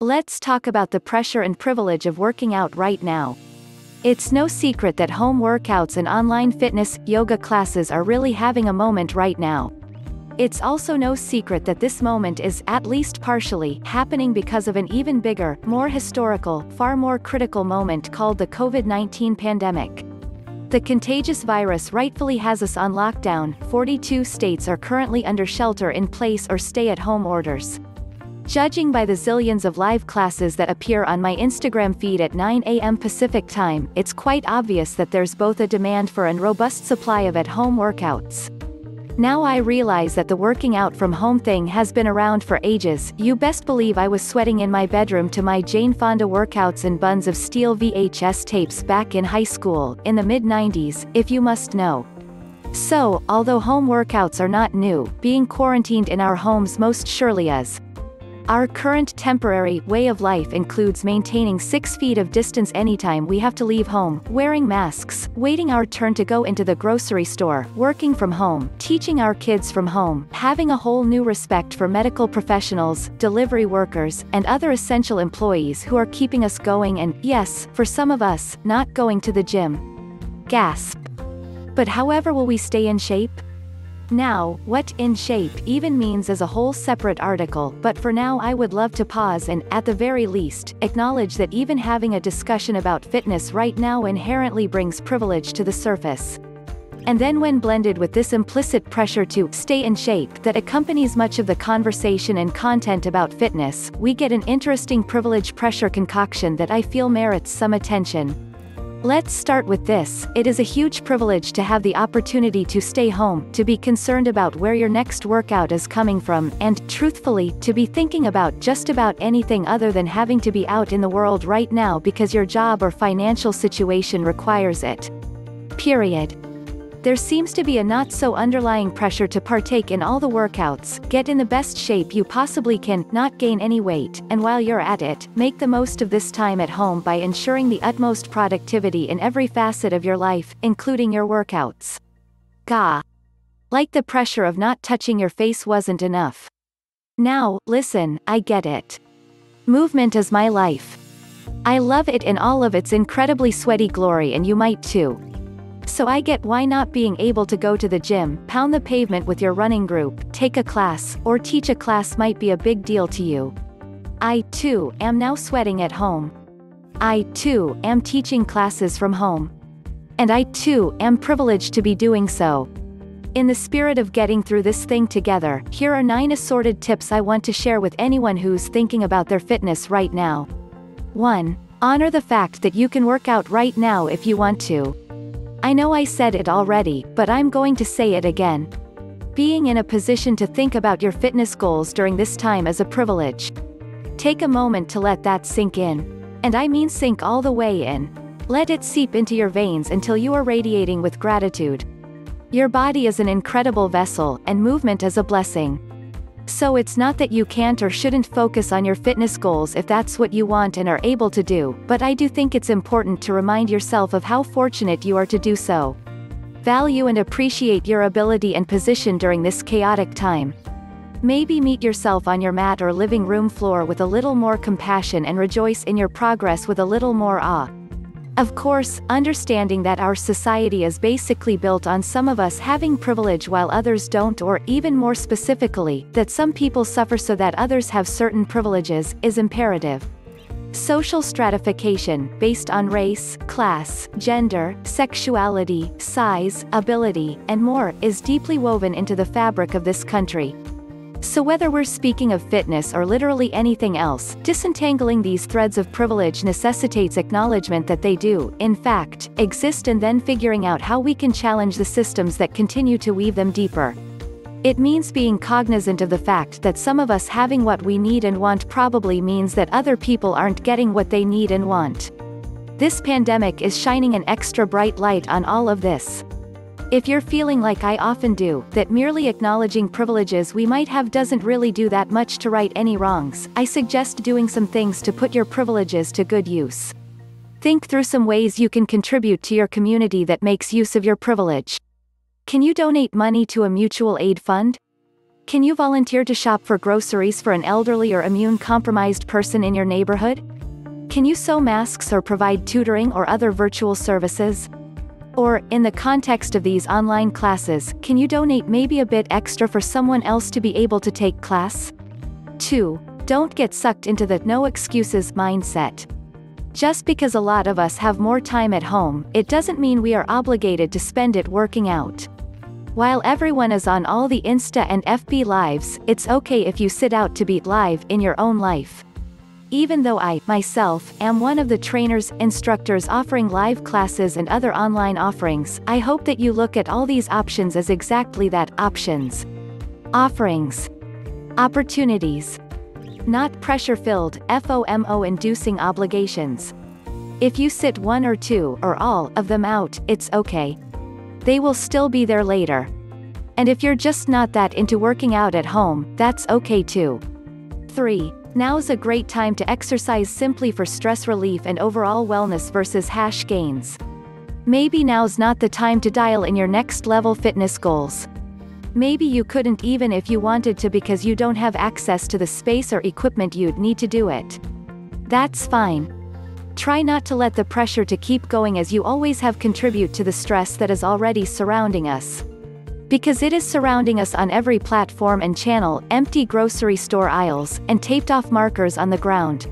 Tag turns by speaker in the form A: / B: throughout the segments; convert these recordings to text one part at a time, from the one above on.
A: Let's talk about the pressure and privilege of working out right now. It's no secret that home workouts and online fitness, yoga classes are really having a moment right now. It's also no secret that this moment is, at least partially, happening because of an even bigger, more historical, far more critical moment called the COVID-19 pandemic. The contagious virus rightfully has us on lockdown. 42 states are currently under shelter-in-place or stay-at-home orders. Judging by the zillions of live classes that appear on my Instagram feed at 9 a.m. Pacific time, it's quite obvious that there's both a demand for and robust supply of at-home workouts. Now I realize that the working out from home thing has been around for ages. You best believe I was sweating in my bedroom to my Jane Fonda workouts and buns of steel VHS tapes back in high school, in the mid-90s, if you must know. So, although home workouts are not new, being quarantined in our homes most surely is. Our current temporary way of life includes maintaining 6 feet of distance anytime we have to leave home, wearing masks, waiting our turn to go into the grocery store, working from home, teaching our kids from home, having a whole new respect for medical professionals, delivery workers, and other essential employees who are keeping us going and, yes, for some of us, not going to the gym. Gasp. But however will we stay in shape? Now, what in shape even means is a whole separate article, but for now I would love to pause and, at the very least, acknowledge that even having a discussion about fitness right now inherently brings privilege to the surface. And then when blended with this implicit pressure to stay in shape that accompanies much of the conversation and content about fitness, we get an interesting privilege-pressure concoction that I feel merits some attention. Let's start with this. It is a huge privilege to have the opportunity to stay home, to be concerned about where your next workout is coming from, and, truthfully, to be thinking about just about anything other than having to be out in the world right now because your job or financial situation requires it. Period. There seems to be a not-so-underlying pressure to partake in all the workouts, get in the best shape you possibly can, not gain any weight, and while you're at it, make the most of this time at home by ensuring the utmost productivity in every facet of your life, including your workouts. Gah. Like the pressure of not touching your face wasn't enough. Now, listen, I get it. Movement is my life. I love it in all of its incredibly sweaty glory, and you might too. So I get why not being able to go to the gym, pound the pavement with your running group, take a class, or teach a class might be a big deal to you. I, too, am now sweating at home. I, too, am teaching classes from home. And I, too, am privileged to be doing so. In the spirit of getting through this thing together, here are 9 assorted tips I want to share with anyone who's thinking about their fitness right now. 1. Honor the fact that you can work out right now if you want to. I know I said it already, but I'm going to say it again. Being in a position to think about your fitness goals during this time is a privilege. Take a moment to let that sink in. And I mean sink all the way in. Let it seep into your veins until you are radiating with gratitude. Your body is an incredible vessel, and movement is a blessing. So it's not that you can't or shouldn't focus on your fitness goals if that's what you want and are able to do, but I do think it's important to remind yourself of how fortunate you are to do so. Value and appreciate your ability and position during this chaotic time. Maybe meet yourself on your mat or living room floor with a little more compassion and rejoice in your progress with a little more awe. Of course, understanding that our society is basically built on some of us having privilege while others don't, or even more specifically, that some people suffer so that others have certain privileges, is imperative. Social stratification, based on race, class, gender, sexuality, size, ability, and more, is deeply woven into the fabric of this country. So whether we're speaking of fitness or literally anything else, disentangling these threads of privilege necessitates acknowledgement that they do, in fact, exist, and then figuring out how we can challenge the systems that continue to weave them deeper. It means being cognizant of the fact that some of us having what we need and want probably means that other people aren't getting what they need and want. This pandemic is shining an extra bright light on all of this. If you're feeling like I often do, that merely acknowledging privileges we might have doesn't really do that much to right any wrongs, I suggest doing some things to put your privileges to good use. Think through some ways you can contribute to your community that makes use of your privilege. Can you donate money to a mutual aid fund? Can you volunteer to shop for groceries for an elderly or immune-compromised person in your neighborhood? Can you sew masks or provide tutoring or other virtual services? Or, in the context of these online classes, can you donate maybe a bit extra for someone else to be able to take class? 2. Don't get sucked into the no excuses mindset. Just because a lot of us have more time at home, it doesn't mean we are obligated to spend it working out. While everyone is on all the Insta and FB lives, it's okay if you sit out to be live in your own life. Even though I, myself, am one of the trainers, instructors offering live classes and other online offerings, I hope that you look at all these options as exactly that, options. Offerings. Opportunities. Not pressure-filled, FOMO-inducing obligations. If you sit one or two, or all, of them out, it's okay. They will still be there later. And if you're just not that into working out at home, that's okay too. 3. Now's a great time to exercise simply for stress relief and overall wellness versus gains. Maybe now's not the time to dial in your next level fitness goals. Maybe you couldn't even if you wanted to because you don't have access to the space or equipment you'd need to do it. That's fine. Try not to let the pressure to keep going as you always have contribute to the stress that is already surrounding us. Because it is surrounding us on every platform and channel, empty grocery store aisles, and taped-off markers on the ground.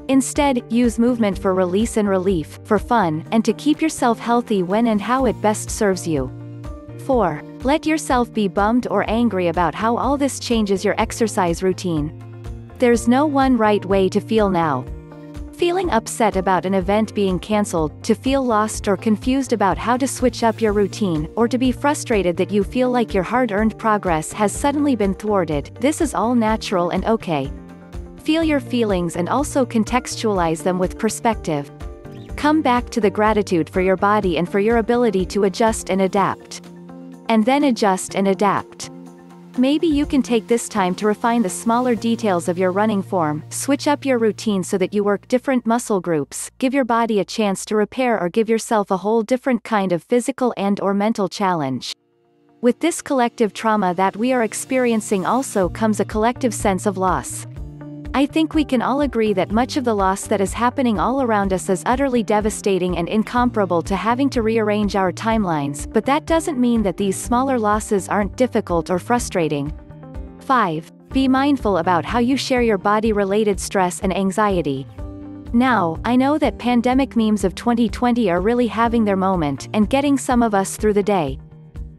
A: Instead, use movement for release and relief, for fun, and to keep yourself healthy when and how it best serves you. 4. Let yourself be bummed or angry about how all this changes your exercise routine. There's no one right way to feel now. Feeling upset about an event being cancelled, to feel lost or confused about how to switch up your routine, or to be frustrated that you feel like your hard-earned progress has suddenly been thwarted, this is all natural and okay. Feel your feelings and also contextualize them with perspective. Come back to the gratitude for your body and for your ability to adjust and adapt. And then adjust and adapt. Maybe you can take this time to refine the smaller details of your running form, switch up your routine so that you work different muscle groups, give your body a chance to repair or give yourself a whole different kind of physical and/or mental challenge. With this collective trauma that we are experiencing also comes a collective sense of loss. I think we can all agree that much of the loss that is happening all around us is utterly devastating and incomparable to having to rearrange our timelines, but that doesn't mean that these smaller losses aren't difficult or frustrating. 5. Be mindful about how you share your body-related stress and anxiety. Now, I know that pandemic memes of 2020 are really having their moment and getting some of us through the day.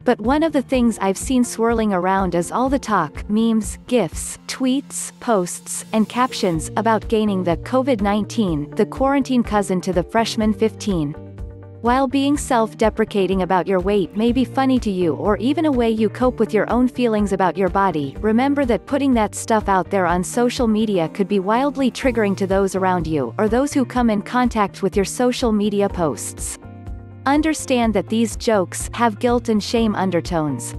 A: But one of the things I've seen swirling around is all the talk, memes, GIFs, tweets, posts, and captions about gaining the COVID-19, the quarantine cousin to the freshman 15. While being self-deprecating about your weight may be funny to you or even a way you cope with your own feelings about your body, remember that putting that stuff out there on social media could be wildly triggering to those around you or those who come in contact with your social media posts. Understand that these jokes have guilt and shame undertones.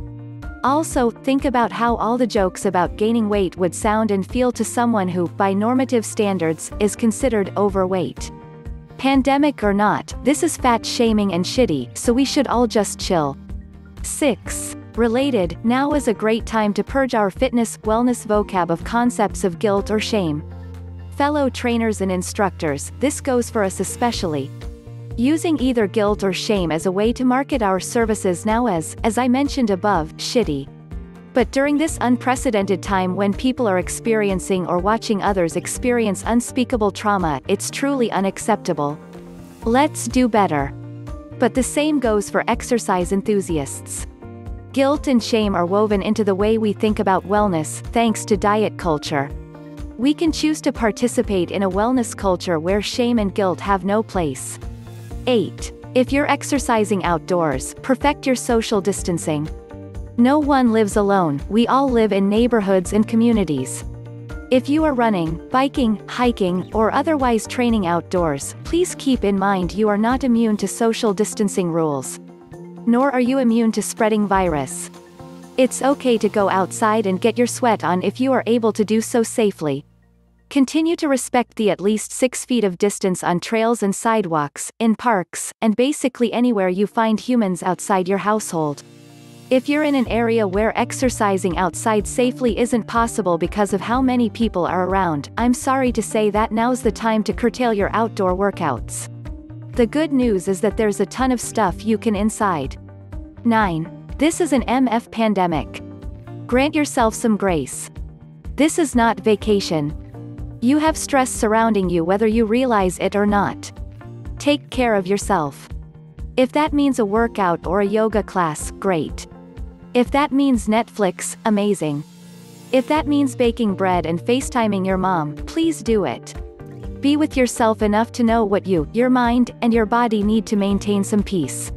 A: Also, think about how all the jokes about gaining weight would sound and feel to someone who, by normative standards, is considered overweight. Pandemic or not, this is fat shaming and shitty, so we should all just chill. 6. Related, now is a great time to purge our fitness, wellness vocab of concepts of guilt or shame. Fellow trainers and instructors, this goes for us especially. Using either guilt or shame as a way to market our services now as I mentioned above, shitty. But during this unprecedented time when people are experiencing or watching others experience unspeakable trauma, it's truly unacceptable. Let's do better. But the same goes for exercise enthusiasts. Guilt and shame are woven into the way we think about wellness, thanks to diet culture. We can choose to participate in a wellness culture where shame and guilt have no place. 8. If you're exercising outdoors, perfect your social distancing. No one lives alone, we all live in neighborhoods and communities. If you are running, biking, hiking, or otherwise training outdoors, please keep in mind you are not immune to social distancing rules. Nor are you immune to spreading virus. It's okay to go outside and get your sweat on if you are able to do so safely. Continue to respect the at least 6 feet of distance on trails and sidewalks, in parks, and basically anywhere you find humans outside your household. If you're in an area where exercising outside safely isn't possible because of how many people are around, I'm sorry to say that now's the time to curtail your outdoor workouts. The good news is that there's a ton of stuff you can inside. 9. This is an MF pandemic. Grant yourself some grace. This is not vacation. You have stress surrounding you whether you realize it or not. Take care of yourself. If that means a workout or a yoga class, great. If that means Netflix, amazing. If that means baking bread and FaceTiming your mom, please do it. Be with yourself enough to know what you, your mind, and your body need to maintain some peace.